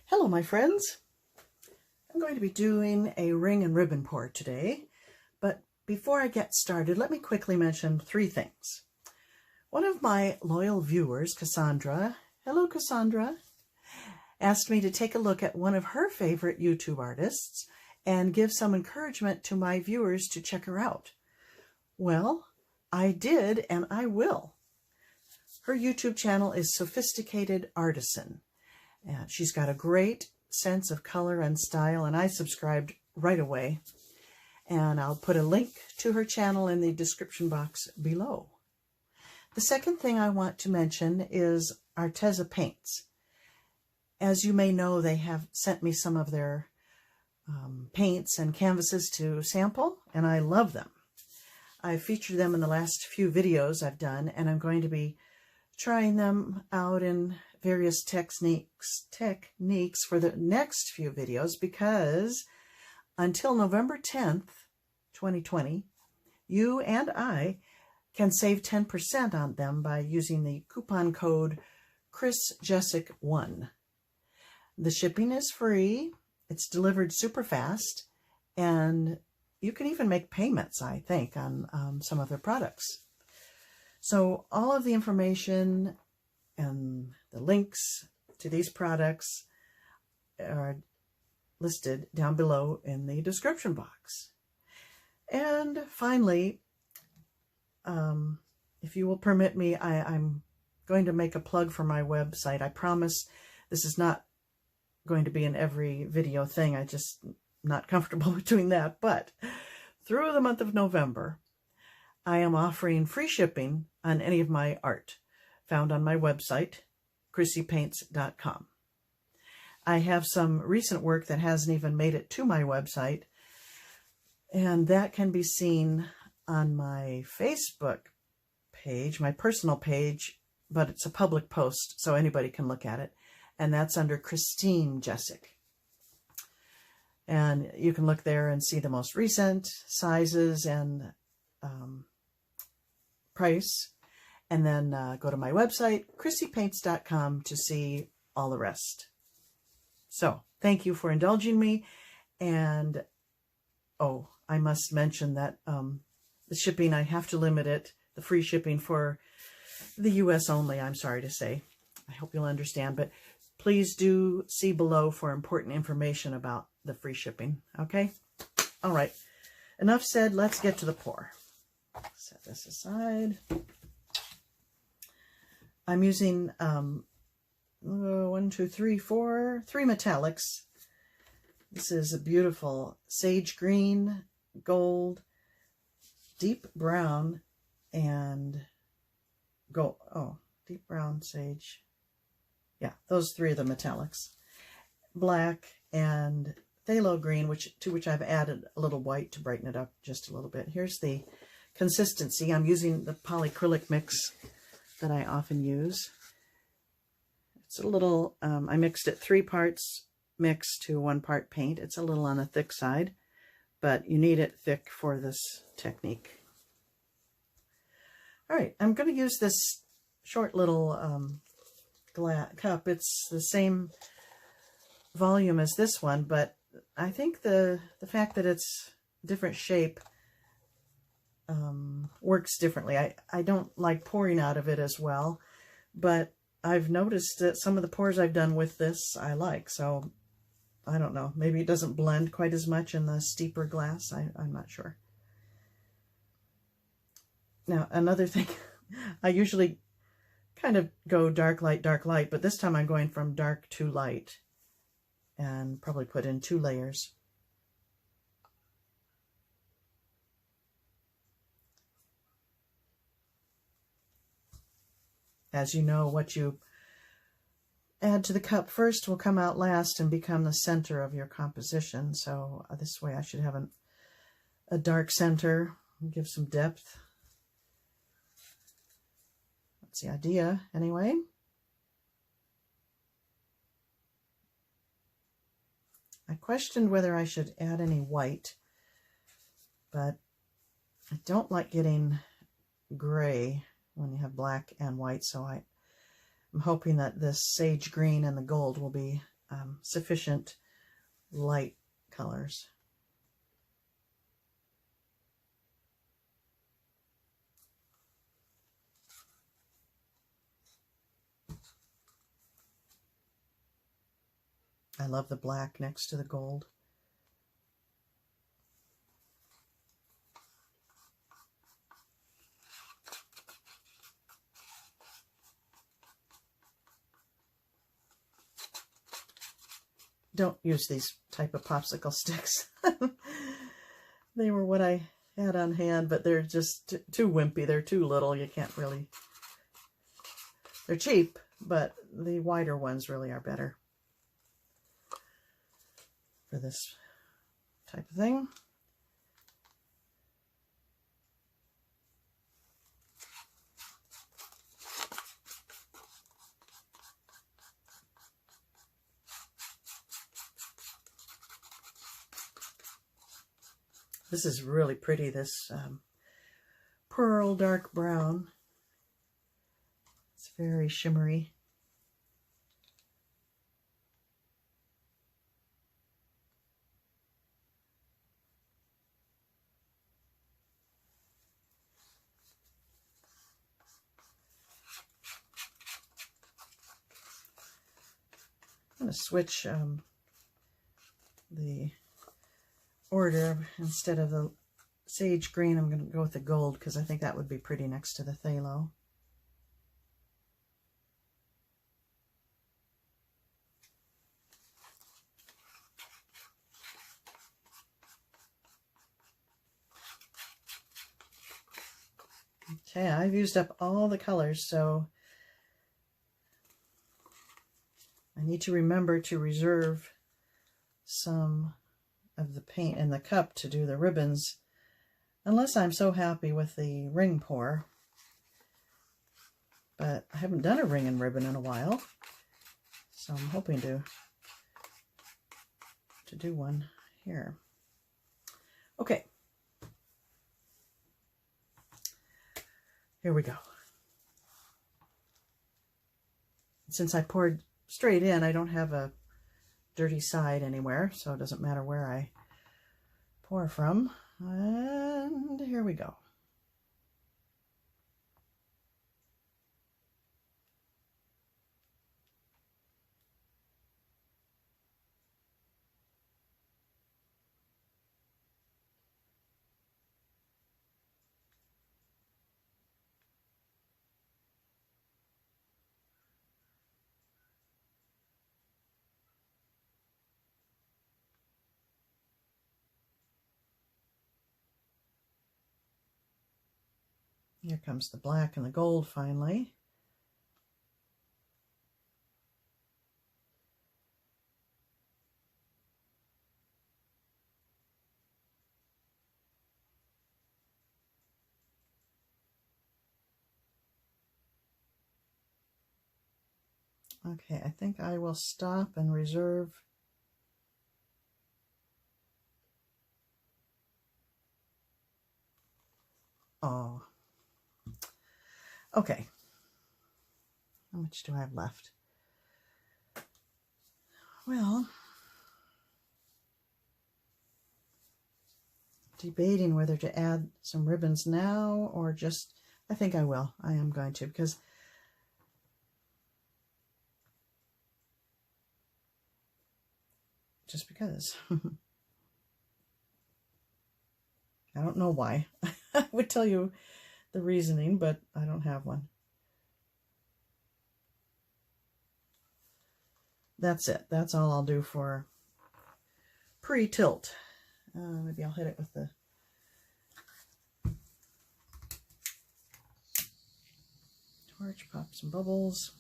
Hello my friends, I'm going to be doing a ring and ribbon pour today, but before I get started, let me quickly mention three things. One of my loyal viewers, Cassandra, hello Cassandra, asked me to take a look at one of her favorite YouTube artists and give some encouragement to my viewers to check her out. Well, I did and I will. Her YouTube channel is Sophisticated Artisan. And she's got a great sense of color and style, and I subscribed right away. And I'll put a link to her channel in the description box below. The second thing I want to mention is Arteza paints. As you may know, they have sent me some of their paints and canvases to sample, and I love them. I've featured them in the last few videos I've done, and I'm going to be trying them out in various techniques for the next few videos, because until November 10th, 2020, you and I can save 10% on them by using the coupon code Jeszeck1. The shipping is free, it's delivered super fast, and you can even make payments, I think, on some of their products. So all of the information and the links to these products are listed down below in the description box. And finally, if you will permit me, I'm going to make a plug for my website. I promise this is not going to be in every video thing. I just not comfortable with doing that. But through the month of November, I am offering free shipping on any of my art found on my website, chrissypaints.com. I have some recent work that hasn't even made it to my website, and that can be seen on my Facebook page, my personal page, but it's a public post, so anybody can look at it, and that's under Christine Jeszeck. And you can look there and see the most recent sizes and price, and then go to my website, chrissypaints.com, to see all the rest. So, thank you for indulging me, and, oh, I must mention that the shipping, I have to limit it, the free shipping for the U.S. only, I'm sorry to say. I hope you'll understand, but please do see below for important information about the free shipping, okay? All right, enough said, let's get to the pour. Set this aside. I'm using three metallics. This is a beautiful sage green, gold, deep brown, and gold. Oh, deep brown, sage. Yeah, those three are the metallics. Black and phthalo green, to which I've added a little white to brighten it up just a little bit. Here's the consistency. I'm using the Polycrylic mix that I often use. It's a little, I mixed it 3 parts mix to 1 part paint. It's a little on the thick side, but you need it thick for this technique. All right, I'm going to use this short little glass cup. It's the same volume as this one, but I think the fact that it's different shape works differently. I don't like pouring out of it as well, but I've noticed that some of the pours I've done with this I like, so I don't know. Maybe it doesn't blend quite as much in the steeper glass. I'm not sure. Now, another thing, I usually kind of go dark, light, but this time I'm going from dark to light and probably put in 2 layers. As you know, what you add to the cup first will come out last and become the center of your composition. So this way I should have a dark center and give some depth. That's the idea, anyway. I questioned whether I should add any white, but I don't like getting gray when you have black and white, so I'm hoping that this sage green and the gold will be sufficient light colors. I love the black next to the gold. Don't use these type of popsicle sticks. They were what I had on hand, but they're just too wimpy. They're too little. You can't really... They're cheap, but the wider ones really are better for this type of thing. This is really pretty, this pearl dark brown. It's very shimmery. I'm going to switch the order. Instead of the sage green, I'm going to go with the gold because I think that would be pretty next to the phthalo. Okay, I've used up all the colors, so I need to remember to reserve some of the paint in the cup to do the ribbons, unless I'm so happy with the ring pour. But I haven't done a ring and ribbon in a while, so I'm hoping to do one here. Okay, here we go. Since I poured straight in, I don't have a dirty side anywhere, so it doesn't matter where I pour from. And here we go. Here comes the black and the gold finally. Okay, I think I will stop and reserve okay. How much do I have left? Well, debating whether to add some ribbons now or just, I think I will. I am going to, because just because. I don't know why. I would tell you the reasoning, but I don't have one. That's it. That's all I'll do for pre-tilt. Maybe I'll hit it with the torch, pop some bubbles.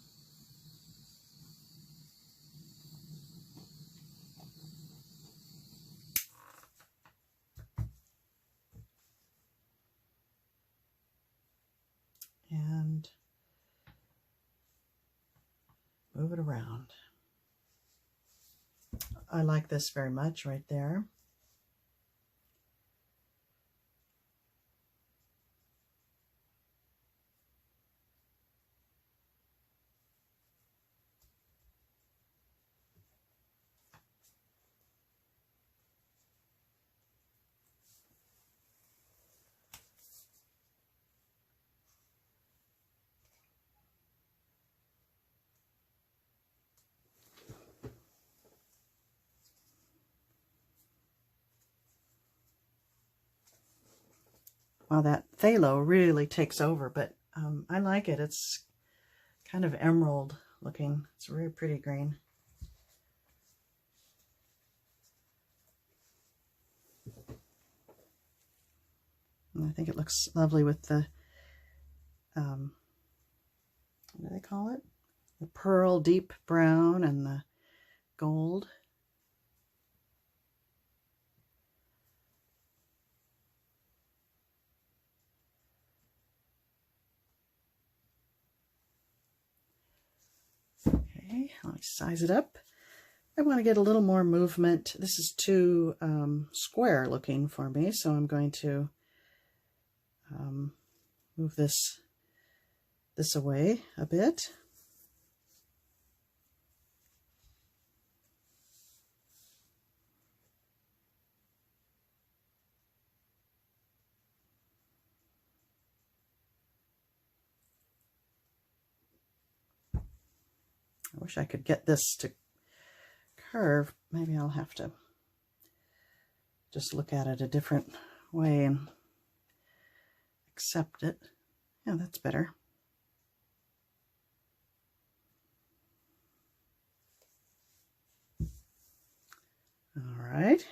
And move it around. I like this very much right there. Wow, that phthalo really takes over, but I like it. It's kind of emerald looking. It's a very pretty green. And I think it looks lovely with the, what do they call it? The pearl deep brown and the gold. Okay, let me size it up. I want to get a little more movement. This is too square looking for me, so I'm going to move this away a bit. I wish I could get this to curve. Maybe I'll have to just look at it a different way and accept it. Yeah, that's better. All right.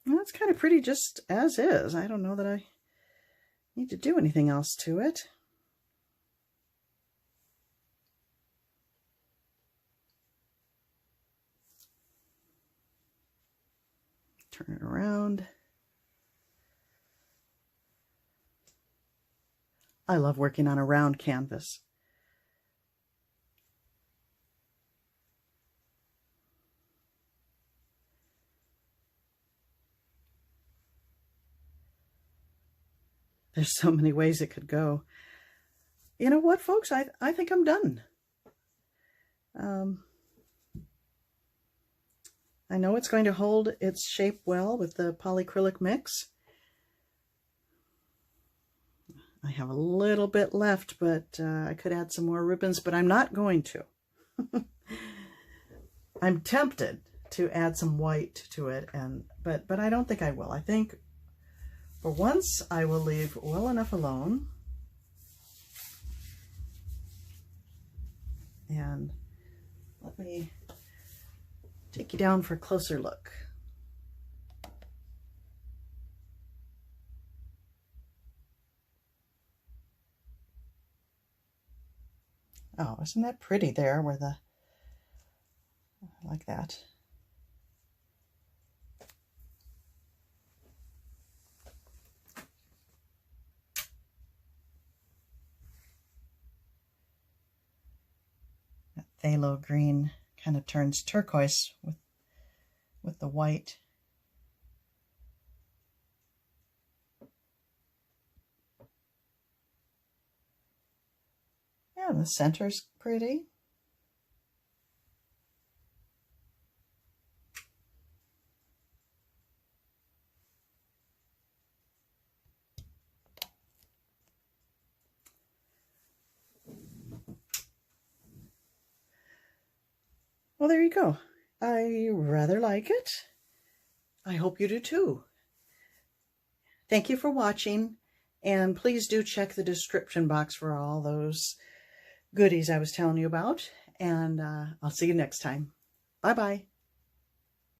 Well, that's kind of pretty just as is. I don't know that I need to do anything else to it. Turn it around. I love working on a round canvas. There's so many ways it could go. You know what, folks? I think I'm done. I know it's going to hold its shape well with the polycrylic mix. I have a little bit left, but I could add some more ribbons, but I'm not going to. I'm tempted to add some white to it, but I don't think I will. I think for once I will leave well enough alone. And let me take you down for a closer look. Oh, isn't that pretty there where the, I like that. That phthalo green kind of turns turquoise with the white. Yeah, the center's pretty. Well, there you go. I rather like it. I hope you do too. Thank you for watching, and please do check the description box for all those goodies I was telling you about, and I'll see you next time. Bye-bye.